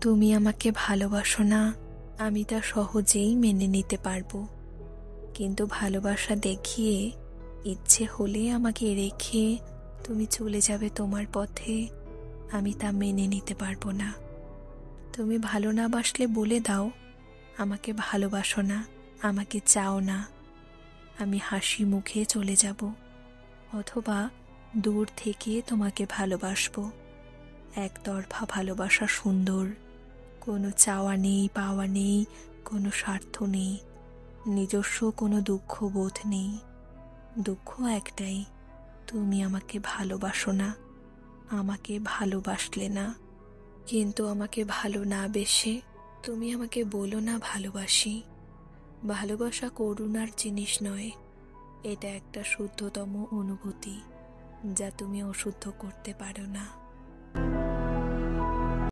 তুমি আমাকে ভালোবাসো না, আমি তা সহজেই মেনে নিতে পারবো। কিন্তু ভালোবাসা দেখিয়ে ইচ্ছে হলে আমাকে রেখে তুমি চলে যাবে তোমার পথে, আমি তা মেনে নিতে পারবো না। তুমি ভালো না বাসলে বলে দাও, আমাকে ভালোবাসো না, আমাকে চাও না। আমি হাসি মুখে চলে যাব, অথবা দূর থেকে তোমাকে ভালোবাসবো। একতরফা ভালোবাসা সুন্দর, কোনো চাওয়া নেই, পাওয়া নেই, কোনো স্বার্থ নেই, নিজস্ব কোনো দুঃখ বোধ নেই। দুঃখ একটাই, তুমি আমাকে ভালোবাসো না, আমাকে ভালোবাসলে না। কিন্তু আমাকে ভালো না বেসে তুমি আমাকে বলো না ভালোবাসি। ভালোবাসা করুণার জিনিস নয়, এটা একটা শুদ্ধতম অনুভূতি, যা তুমি অশুদ্ধ করতে পারো না।